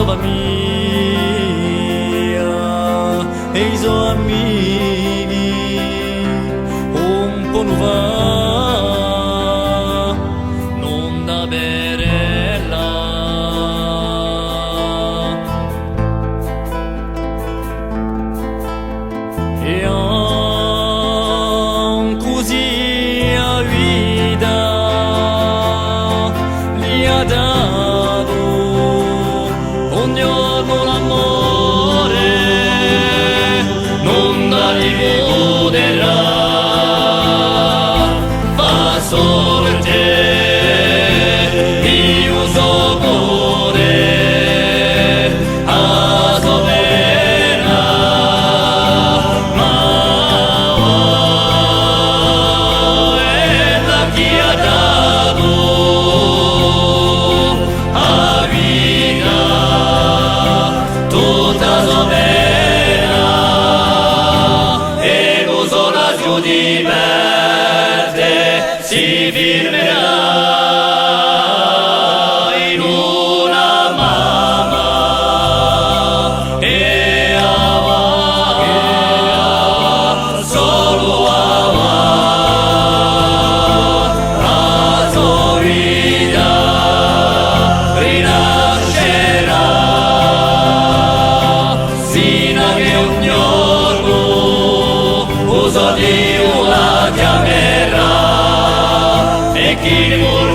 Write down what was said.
そばmia eis o amici un po' nu va non da berella e così a vita li ha dato ognuno l'amore non da rigoderà fa solo te io so cuore a sovera ma è la chi ha dato a vita tutta sovera e lo sola giù di verde si firmerà in una mamma e ava solo ava la sua vita rinascerà sino che un giorno uso Dio la chiamerà e chi vuole